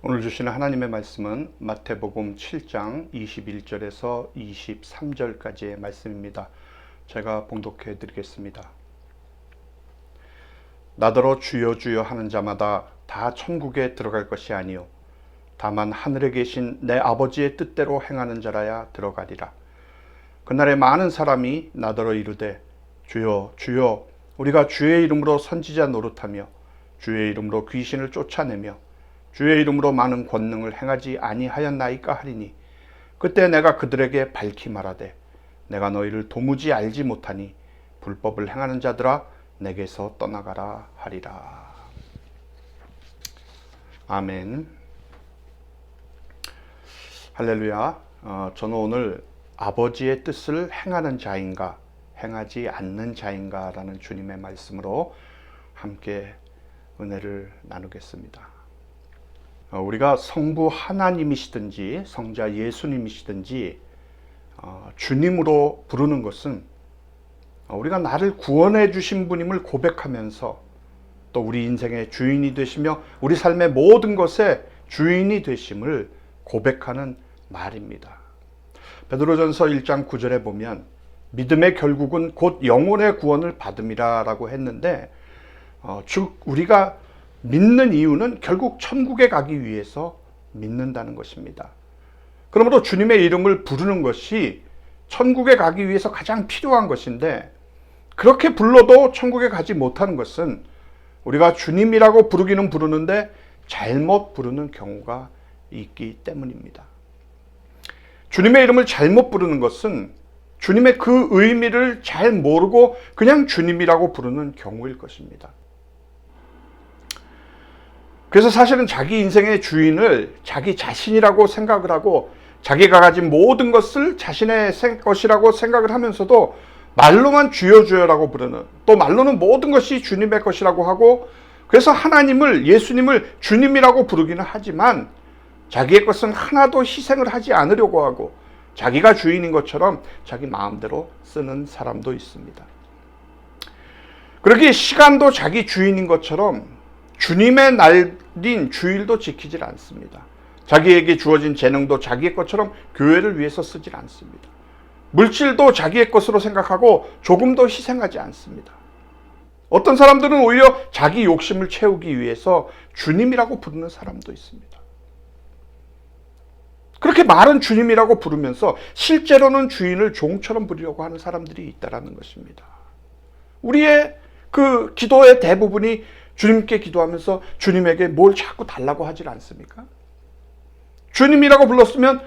오늘 주시는 하나님의 말씀은 마태복음 7장 21절에서 23절까지의 말씀입니다. 제가 봉독해 드리겠습니다. 나더러 주여 주여 하는 자마다 다 천국에 들어갈 것이 아니요 다만 하늘에 계신 내 아버지의 뜻대로 행하는 자라야 들어가리라. 그날에 많은 사람이 나더러 이르되 주여 주여 우리가 주의 이름으로 선지자 노릇하며 주의 이름으로 귀신을 쫓아내며 주의 이름으로 많은 권능을 행하지 아니하였나이까 하리니 그때 내가 그들에게 밝히 말하되 내가 너희를 도무지 알지 못하니 불법을 행하는 자들아 내게서 떠나가라 하리라. 아멘. 할렐루야. 저는 오늘 아버지의 뜻을 행하는 자인가 행하지 않는 자인가 라는 주님의 말씀으로 함께 은혜를 나누겠습니다. 우리가 성부 하나님이시든지 성자 예수님이시든지 주님으로 부르는 것은 우리가 나를 구원해 주신 분임을 고백하면서 또 우리 인생의 주인이 되시며 우리 삶의 모든 것의 주인이 되심을 고백하는 말입니다. 베드로전서 1장 9절에 보면 믿음의 결국은 곧 영혼의 구원을 받음이라 라고 했는데 즉 우리가 믿는 이유는 결국 천국에 가기 위해서 믿는다는 것입니다. 그러므로 주님의 이름을 부르는 것이 천국에 가기 위해서 가장 필요한 것인데 그렇게 불러도 천국에 가지 못하는 것은 우리가 주님이라고 부르기는 부르는데 잘못 부르는 경우가 있기 때문입니다. 주님의 이름을 잘못 부르는 것은 주님의 그 의미를 잘 모르고 그냥 주님이라고 부르는 경우일 것입니다. 그래서 사실은 자기 인생의 주인을 자기 자신이라고 생각을 하고 자기가 가진 모든 것을 자신의 것이라고 생각을 하면서도 말로만 주여 주여라고 부르는, 또 말로는 모든 것이 주님의 것이라고 하고 그래서 하나님을, 예수님을 주님이라고 부르기는 하지만 자기의 것은 하나도 희생을 하지 않으려고 하고 자기가 주인인 것처럼 자기 마음대로 쓰는 사람도 있습니다. 그렇게 시간도 자기 주인인 것처럼 주님의 날인 주일도 지키질 않습니다. 자기에게 주어진 재능도 자기의 것처럼 교회를 위해서 쓰질 않습니다. 물질도 자기의 것으로 생각하고 조금도 희생하지 않습니다. 어떤 사람들은 오히려 자기 욕심을 채우기 위해서 주님이라고 부르는 사람도 있습니다. 그렇게 말은 주님이라고 부르면서 실제로는 주인을 종처럼 부리려고 하는 사람들이 있다는 것입니다. 우리의 그 기도의 대부분이 주님께 기도하면서 주님에게 뭘 자꾸 달라고 하질 않습니까? 주님이라고 불렀으면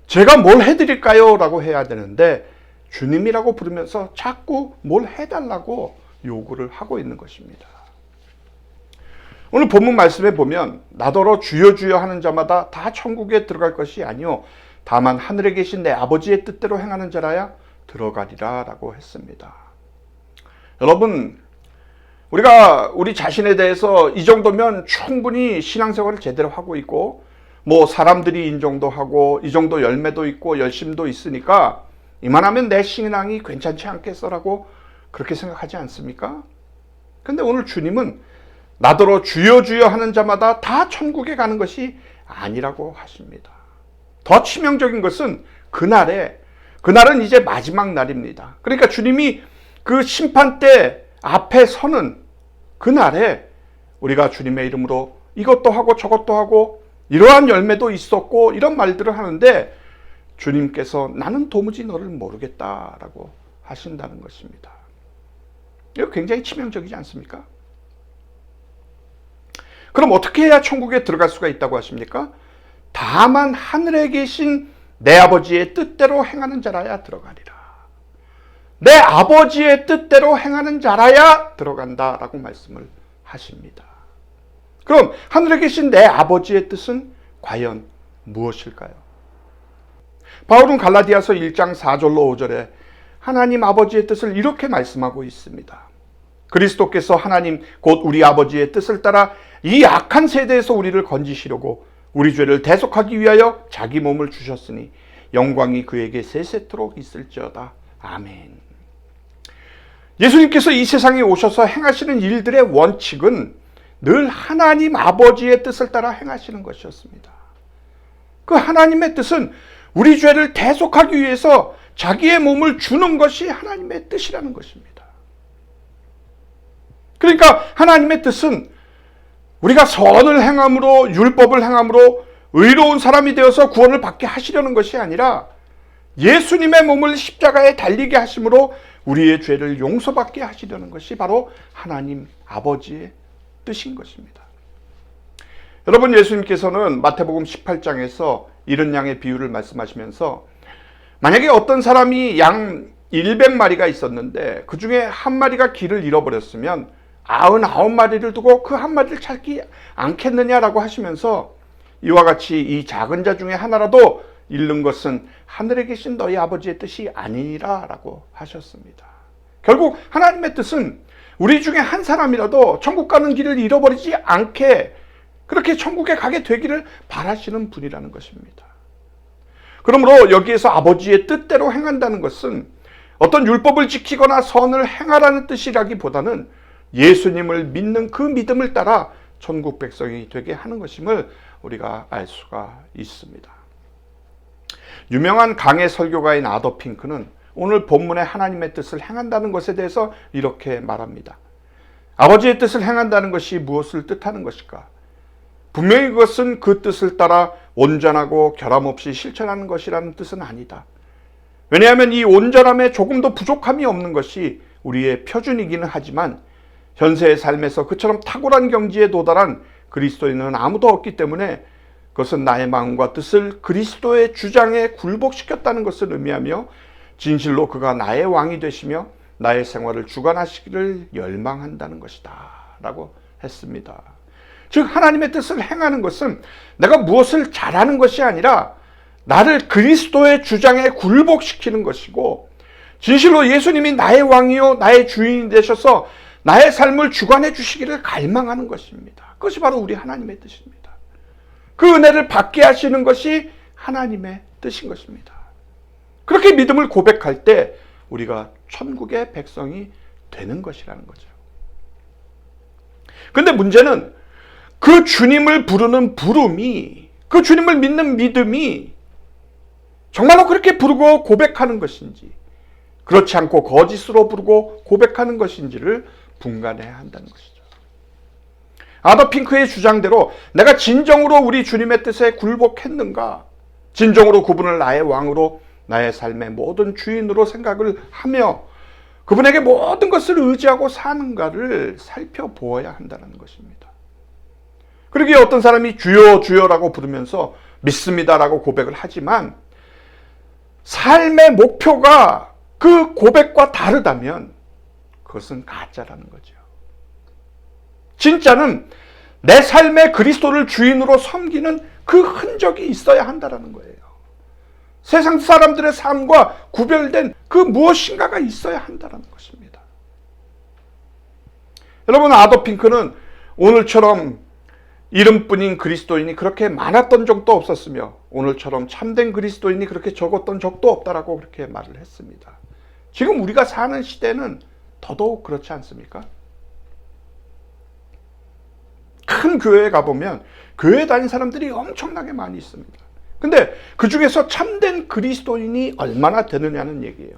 제가 뭘 해드릴까요? 라고 해야 되는데 주님이라고 부르면서 자꾸 뭘 해달라고 요구를 하고 있는 것입니다. 오늘 본문 말씀에 보면 나더러 주여 주여 하는 자마다 다 천국에 들어갈 것이 아니요 다만 하늘에 계신 내 아버지의 뜻대로 행하는 자라야 들어가리라 라고 했습니다. 여러분, 우리가 우리 자신에 대해서 이 정도면 충분히 신앙생활을 제대로 하고 있고 뭐 사람들이 인정도 하고 이 정도 열매도 있고 열심도 있으니까 이만하면 내 신앙이 괜찮지 않겠어라고 그렇게 생각하지 않습니까? 근데 오늘 주님은 나더러 주여 주여 하는 자마다 다 천국에 가는 것이 아니라고 하십니다. 더 치명적인 것은 그날은 이제 마지막 날입니다. 그러니까 주님이 그 심판대 앞에 서는 그날에 우리가 주님의 이름으로 이것도 하고 저것도 하고 이러한 열매도 있었고 이런 말들을 하는데 주님께서 나는 도무지 너를 모르겠다라고 하신다는 것입니다. 이거 굉장히 치명적이지 않습니까? 그럼 어떻게 해야 천국에 들어갈 수가 있다고 하십니까? 다만 하늘에 계신 내 아버지의 뜻대로 행하는 자라야 들어가리라. 내 아버지의 뜻대로 행하는 자라야 들어간다라고 말씀을 하십니다. 그럼 하늘에 계신 내 아버지의 뜻은 과연 무엇일까요? 바울은 갈라디아서 1장 4절로 5절에 하나님 아버지의 뜻을 이렇게 말씀하고 있습니다. 그리스도께서 하나님 곧 우리 아버지의 뜻을 따라 이 악한 세대에서 우리를 건지시려고 우리 죄를 대속하기 위하여 자기 몸을 주셨으니 영광이 그에게 세세토록 있을지어다. 아멘. 예수님께서 이 세상에 오셔서 행하시는 일들의 원칙은 늘 하나님 아버지의 뜻을 따라 행하시는 것이었습니다. 그 하나님의 뜻은 우리 죄를 대속하기 위해서 자기의 몸을 주는 것이 하나님의 뜻이라는 것입니다. 그러니까 하나님의 뜻은 우리가 선을 행함으로, 율법을 행함으로 의로운 사람이 되어서 구원을 받게 하시려는 것이 아니라 예수님의 몸을 십자가에 달리게 하심으로 우리의 죄를 용서받게 하시려는 것이 바로 하나님 아버지의 뜻인 것입니다. 여러분, 예수님께서는 마태복음 18장에서 이런 양의 비유를 말씀하시면서 만약에 어떤 사람이 양 100마리가 있었는데 그 중에 한 마리가 길을 잃어버렸으면 99마리를 두고 그 한 마리를 찾지 않겠느냐라고 하시면서 이와 같이 이 작은 자 중에 하나라도 잃는 것은 하늘에 계신 너희 아버지의 뜻이 아니라 라고 하셨습니다. 결국 하나님의 뜻은 우리 중에 한 사람이라도 천국 가는 길을 잃어버리지 않게 그렇게 천국에 가게 되기를 바라시는 분이라는 것입니다. 그러므로 여기에서 아버지의 뜻대로 행한다는 것은 어떤 율법을 지키거나 선을 행하라는 뜻이라기보다는 예수님을 믿는 그 믿음을 따라 천국 백성이 되게 하는 것임을 우리가 알 수가 있습니다. 유명한 강해 설교가인 아더 핑크는 오늘 본문의 하나님의 뜻을 행한다는 것에 대해서 이렇게 말합니다. 아버지의 뜻을 행한다는 것이 무엇을 뜻하는 것일까? 분명히 그것은 그 뜻을 따라 온전하고 결함없이 실천하는 것이라는 뜻은 아니다. 왜냐하면 이 온전함에 조금도 부족함이 없는 것이 우리의 표준이기는 하지만 현세의 삶에서 그처럼 탁월한 경지에 도달한 그리스도인은 아무도 없기 때문에 그것은 나의 마음과 뜻을 그리스도의 주장에 굴복시켰다는 것을 의미하며 진실로 그가 나의 왕이 되시며 나의 생활을 주관하시기를 열망한다는 것이다 라고 했습니다. 즉 하나님의 뜻을 행하는 것은 내가 무엇을 잘하는 것이 아니라 나를 그리스도의 주장에 굴복시키는 것이고 진실로 예수님이 나의 왕이요 나의 주인이 되셔서 나의 삶을 주관해 주시기를 갈망하는 것입니다. 그것이 바로 우리 하나님의 뜻입니다. 그 은혜를 받게 하시는 것이 하나님의 뜻인 것입니다. 그렇게 믿음을 고백할 때 우리가 천국의 백성이 되는 것이라는 거죠. 그런데 문제는 그 주님을 부르는 부름이, 그 주님을 믿는 믿음이 정말로 그렇게 부르고 고백하는 것인지, 그렇지 않고 거짓으로 부르고 고백하는 것인지를 분간해야 한다는 것이죠. 아더 핑크의 주장대로 내가 진정으로 우리 주님의 뜻에 굴복했는가, 진정으로 그분을 나의 왕으로, 나의 삶의 모든 주인으로 생각을 하며 그분에게 모든 것을 의지하고 사는가를 살펴보아야 한다는 것입니다. 그러기에 어떤 사람이 주여 주여라고 부르면서 믿습니다라고 고백을 하지만 삶의 목표가 그 고백과 다르다면 그것은 가짜라는 거죠. 진짜는 내 삶의 그리스도를 주인으로 섬기는 그 흔적이 있어야 한다는 거예요. 세상 사람들의 삶과 구별된 그 무엇인가가 있어야 한다는 것입니다. 여러분, 아더 핑크는 오늘처럼 이름뿐인 그리스도인이 그렇게 많았던 적도 없었으며 오늘처럼 참된 그리스도인이 그렇게 적었던 적도 없다라고 그렇게 말을 했습니다. 지금 우리가 사는 시대는 더더욱 그렇지 않습니까? 큰 교회에 가보면 교회 다닌 사람들이 엄청나게 많이 있습니다. 근데 그 중에서 참된 그리스도인이 얼마나 되느냐는 얘기예요.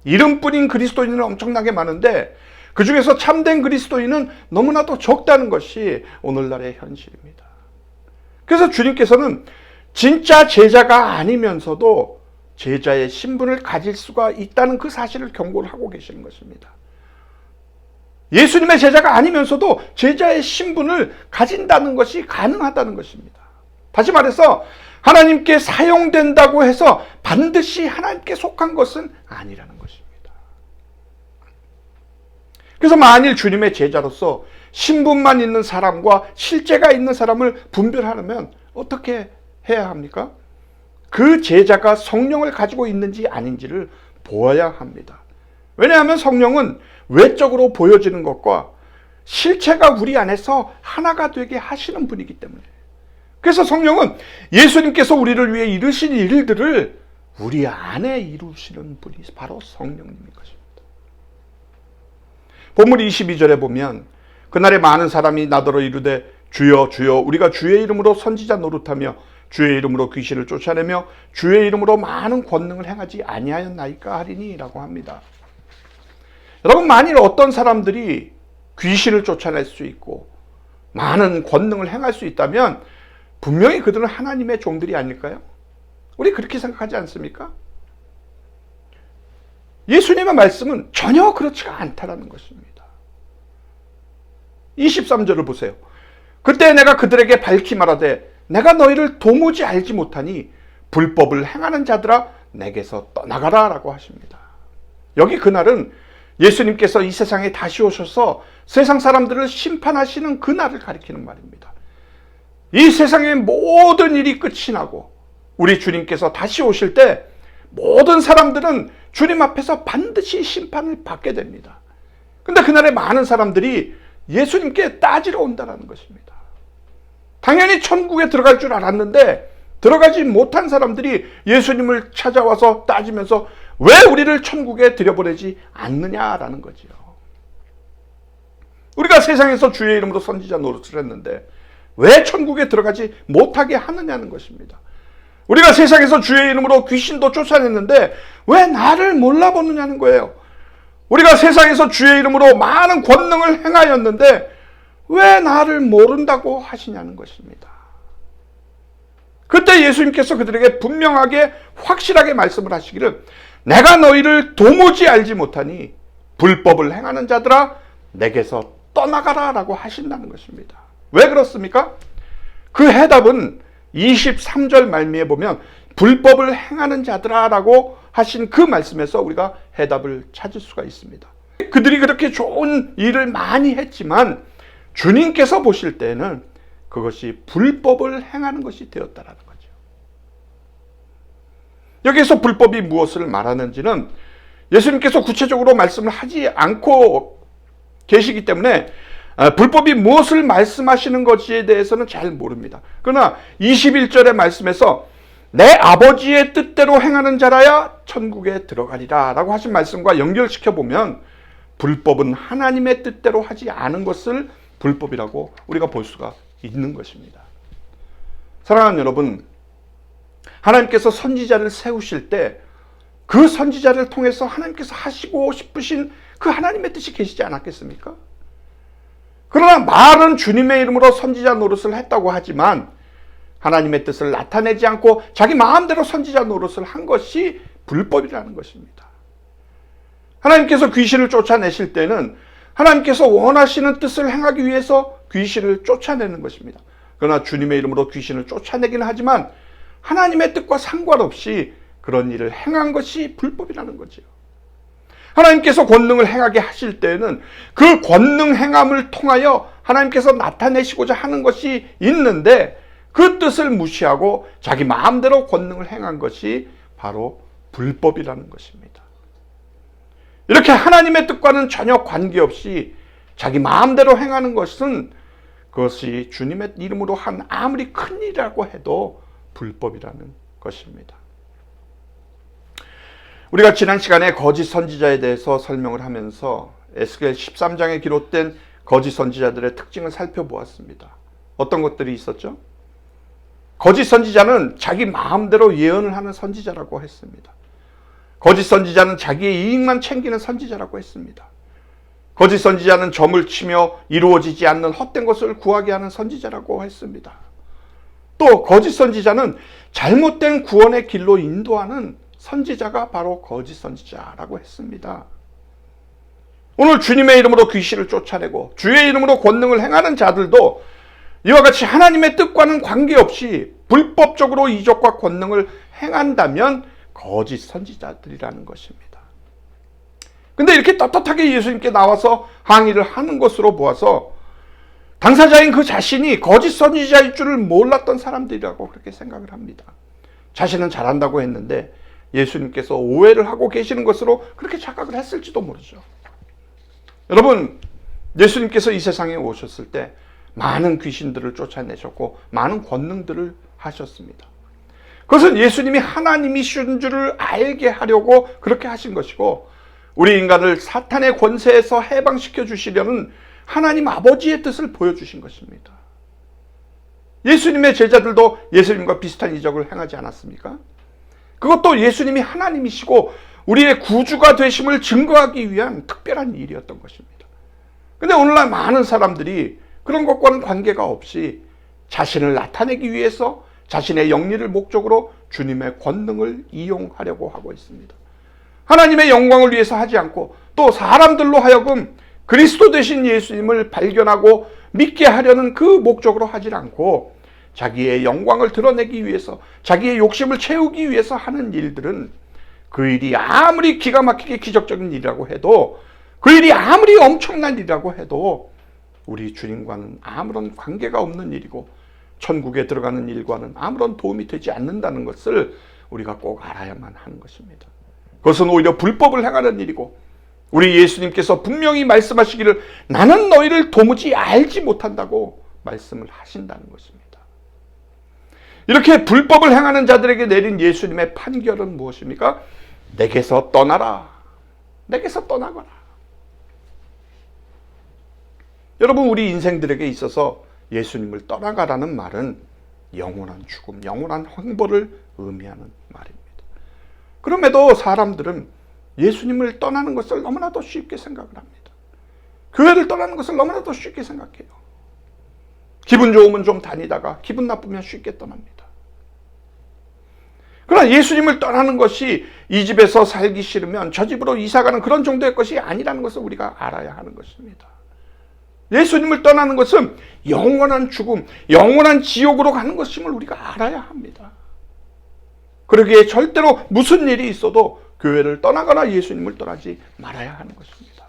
이름뿐인 그리스도인은 엄청나게 많은데 그 중에서 참된 그리스도인은 너무나도 적다는 것이 오늘날의 현실입니다. 그래서 주님께서는 진짜 제자가 아니면서도 제자의 신분을 가질 수가 있다는 그 사실을 경고를 하고 계시는 것입니다. 예수님의 제자가 아니면서도 제자의 신분을 가진다는 것이 가능하다는 것입니다. 다시 말해서 하나님께 사용된다고 해서 반드시 하나님께 속한 것은 아니라는 것입니다. 그래서 만일 주님의 제자로서 신분만 있는 사람과 실제가 있는 사람을 분별하려면 어떻게 해야 합니까? 그 제자가 성령을 가지고 있는지 아닌지를 보아야 합니다. 왜냐하면 성령은 외적으로 보여지는 것과 실체가 우리 안에서 하나가 되게 하시는 분이기 때문에, 그래서 성령은 예수님께서 우리를 위해 이루신 일들을 우리 안에 이루시는 분이 바로 성령님인 것입니다. 본문 22절에 보면 그날에 많은 사람이 나더러 이르되 주여 주여 우리가 주의 이름으로 선지자 노릇하며 주의 이름으로 귀신을 쫓아내며 주의 이름으로 많은 권능을 행하지 아니하였나이까 하리니 라고 합니다. 여러분, 만일 어떤 사람들이 귀신을 쫓아낼 수 있고 많은 권능을 행할 수 있다면 분명히 그들은 하나님의 종들이 아닐까요? 우리 그렇게 생각하지 않습니까? 예수님의 말씀은 전혀 그렇지가 않다라는 것입니다. 23절을 보세요. 그때 내가 그들에게 밝히 말하되 내가 너희를 도무지 알지 못하니 불법을 행하는 자들아 내게서 떠나가라 라고 하십니다. 여기 그날은 예수님께서 이 세상에 다시 오셔서 세상 사람들을 심판하시는 그날을 가리키는 말입니다. 이 세상의 모든 일이 끝이 나고 우리 주님께서 다시 오실 때 모든 사람들은 주님 앞에서 반드시 심판을 받게 됩니다. 근데 그날에 많은 사람들이 예수님께 따지러 온다는 것입니다. 당연히 천국에 들어갈 줄 알았는데 들어가지 못한 사람들이 예수님을 찾아와서 따지면서 왜 우리를 천국에 들여보내지 않느냐라는 거지요. 우리가 세상에서 주의 이름으로 선지자 노릇을 했는데 왜 천국에 들어가지 못하게 하느냐는 것입니다. 우리가 세상에서 주의 이름으로 귀신도 쫓아냈는데 왜 나를 몰라보느냐는 거예요. 우리가 세상에서 주의 이름으로 많은 권능을 행하였는데 왜 나를 모른다고 하시냐는 것입니다. 그때 예수님께서 그들에게 분명하게 확실하게 말씀을 하시기를 내가 너희를 도무지 알지 못하니 불법을 행하는 자들아 내게서 떠나가라 라고 하신다는 것입니다. 왜 그렇습니까? 그 해답은 23절 말미에 보면 불법을 행하는 자들아 라고 하신 그 말씀에서 우리가 해답을 찾을 수가 있습니다. 그들이 그렇게 좋은 일을 많이 했지만 주님께서 보실 때는 그것이 불법을 행하는 것이 되었다라는 거죠. 여기서 불법이 무엇을 말하는지는 예수님께서 구체적으로 말씀을 하지 않고 계시기 때문에 불법이 무엇을 말씀하시는 것에 대해서는 잘 모릅니다. 그러나 21절의 말씀에서 내 아버지의 뜻대로 행하는 자라야 천국에 들어가리라 라고 하신 말씀과 연결시켜 보면 불법은 하나님의 뜻대로 하지 않은 것을 불법이라고 우리가 볼 수가 있는 것입니다. 사랑하는 여러분, 하나님께서 선지자를 세우실 때 그 선지자를 통해서 하나님께서 하시고 싶으신 그 하나님의 뜻이 계시지 않았겠습니까? 그러나 말은 주님의 이름으로 선지자 노릇을 했다고 하지만 하나님의 뜻을 나타내지 않고 자기 마음대로 선지자 노릇을 한 것이 불법이라는 것입니다. 하나님께서 귀신을 쫓아내실 때는 하나님께서 원하시는 뜻을 행하기 위해서 귀신을 쫓아내는 것입니다. 그러나 주님의 이름으로 귀신을 쫓아내기는 하지만 하나님의 뜻과 상관없이 그런 일을 행한 것이 불법이라는 거죠. 하나님께서 권능을 행하게 하실 때에는 그 권능 행함을 통하여 하나님께서 나타내시고자 하는 것이 있는데 그 뜻을 무시하고 자기 마음대로 권능을 행한 것이 바로 불법이라는 것입니다. 이렇게 하나님의 뜻과는 전혀 관계없이 자기 마음대로 행하는 것은 그것이 주님의 이름으로 한 아무리 큰 일이라고 해도 불법이라는 것입니다. 우리가 지난 시간에 거짓 선지자에 대해서 설명을 하면서 에스겔 13장에 기록된 거짓 선지자들의 특징을 살펴보았습니다. 어떤 것들이 있었죠? 거짓 선지자는 자기 마음대로 예언을 하는 선지자라고 했습니다. 거짓 선지자는 자기의 이익만 챙기는 선지자라고 했습니다. 거짓 선지자는 점을 치며 이루어지지 않는 헛된 것을 구하게 하는 선지자라고 했습니다. 또 거짓 선지자는 잘못된 구원의 길로 인도하는 선지자가 바로 거짓 선지자라고 했습니다. 오늘 주님의 이름으로 귀신을 쫓아내고 주의 이름으로 권능을 행하는 자들도 이와 같이 하나님의 뜻과는 관계없이 불법적으로 이적과 권능을 행한다면 거짓 선지자들이라는 것입니다. 근데 이렇게 떳떳하게 예수님께 나와서 항의를 하는 것으로 보아서 당사자인 그 자신이 거짓 선지자일 줄을 몰랐던 사람들이라고 그렇게 생각을 합니다. 자신은 잘한다고 했는데 예수님께서 오해를 하고 계시는 것으로 그렇게 착각을 했을지도 모르죠. 여러분, 예수님께서 이 세상에 오셨을 때 많은 귀신들을 쫓아내셨고 많은 권능들을 하셨습니다. 그것은 예수님이 하나님이신 줄을 알게 하려고 그렇게 하신 것이고 우리 인간을 사탄의 권세에서 해방시켜 주시려는 하나님 아버지의 뜻을 보여주신 것입니다. 예수님의 제자들도 예수님과 비슷한 이적을 행하지 않았습니까? 그것도 예수님이 하나님이시고 우리의 구주가 되심을 증거하기 위한 특별한 일이었던 것입니다. 근데 오늘날 많은 사람들이 그런 것과는 관계가 없이 자신을 나타내기 위해서 자신의 영리를 목적으로 주님의 권능을 이용하려고 하고 있습니다. 하나님의 영광을 위해서 하지 않고 또 사람들로 하여금 그리스도 되신 예수님을 발견하고 믿게 하려는 그 목적으로 하지 않고 자기의 영광을 드러내기 위해서 자기의 욕심을 채우기 위해서 하는 일들은 그 일이 아무리 기가 막히게 기적적인 일이라고 해도 그 일이 아무리 엄청난 일이라고 해도 우리 주님과는 아무런 관계가 없는 일이고 천국에 들어가는 일과는 아무런 도움이 되지 않는다는 것을 우리가 꼭 알아야만 하는 것입니다. 그것은 오히려 불법을 행하는 일이고 우리 예수님께서 분명히 말씀하시기를 나는 너희를 도무지 알지 못한다고 말씀을 하신다는 것입니다. 이렇게 불법을 행하는 자들에게 내린 예수님의 판결은 무엇입니까? 내게서 떠나라. 내게서 떠나거라. 여러분, 우리 인생들에게 있어서 예수님을 떠나가라는 말은 영원한 죽음, 영원한 황보를 의미하는 말입니다. 그럼에도 사람들은 예수님을 떠나는 것을 너무나도 쉽게 생각을 합니다. 교회를 떠나는 것을 너무나도 쉽게 생각해요. 기분 좋으면 좀 다니다가 기분 나쁘면 쉽게 떠납니다. 그러나 예수님을 떠나는 것이 이 집에서 살기 싫으면 저 집으로 이사가는 그런 정도의 것이 아니라는 것을 우리가 알아야 하는 것입니다. 예수님을 떠나는 것은 영원한 죽음, 영원한 지옥으로 가는 것임을 우리가 알아야 합니다. 그러기에 절대로 무슨 일이 있어도 교회를 떠나거나 예수님을 떠나지 말아야 하는 것입니다.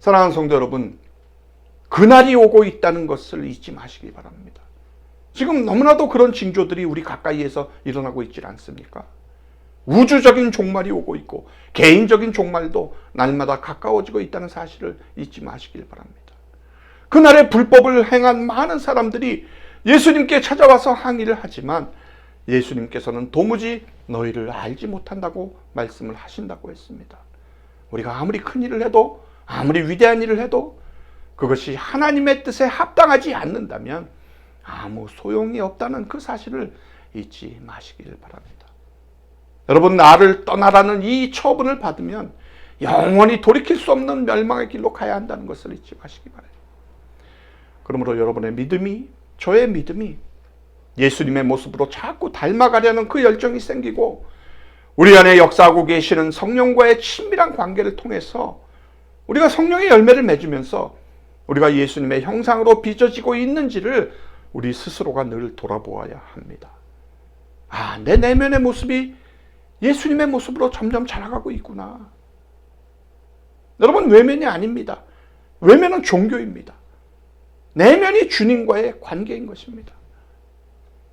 사랑하는 성도 여러분, 그날이 오고 있다는 것을 잊지 마시기 바랍니다. 지금 너무나도 그런 징조들이 우리 가까이에서 일어나고 있지 않습니까? 우주적인 종말이 오고 있고 개인적인 종말도 날마다 가까워지고 있다는 사실을 잊지 마시길 바랍니다. 그날의 불법을 행한 많은 사람들이 예수님께 찾아와서 항의를 하지만 예수님께서는 도무지 너희를 알지 못한다고 말씀을 하신다고 했습니다. 우리가 아무리 큰 일을 해도 아무리 위대한 일을 해도 그것이 하나님의 뜻에 합당하지 않는다면 아무 소용이 없다는 그 사실을 잊지 마시길 바랍니다. 여러분, 나를 떠나라는 이 처분을 받으면 영원히 돌이킬 수 없는 멸망의 길로 가야 한다는 것을 잊지 마시기 바랍니다. 그러므로 여러분의 믿음이, 저의 믿음이 예수님의 모습으로 자꾸 닮아가려는 그 열정이 생기고 우리 안에 역사하고 계시는 성령과의 친밀한 관계를 통해서 우리가 성령의 열매를 맺으면서 우리가 예수님의 형상으로 빚어지고 있는지를 우리 스스로가 늘 돌아보아야 합니다. 내 내면의 모습이 예수님의 모습으로 점점 자라가고 있구나. 여러분, 외면이 아닙니다. 외면은 종교입니다. 내면이 주님과의 관계인 것입니다.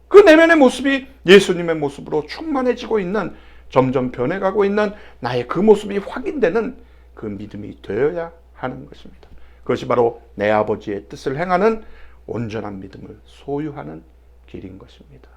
그 내면의 모습이 예수님의 모습으로 충만해지고 있는, 점점 변해가고 있는 나의 그 모습이 확인되는 그 믿음이 되어야 하는 것입니다. 그것이 바로 내 아버지의 뜻을 행하는 온전한 믿음을 소유하는 길인 것입니다.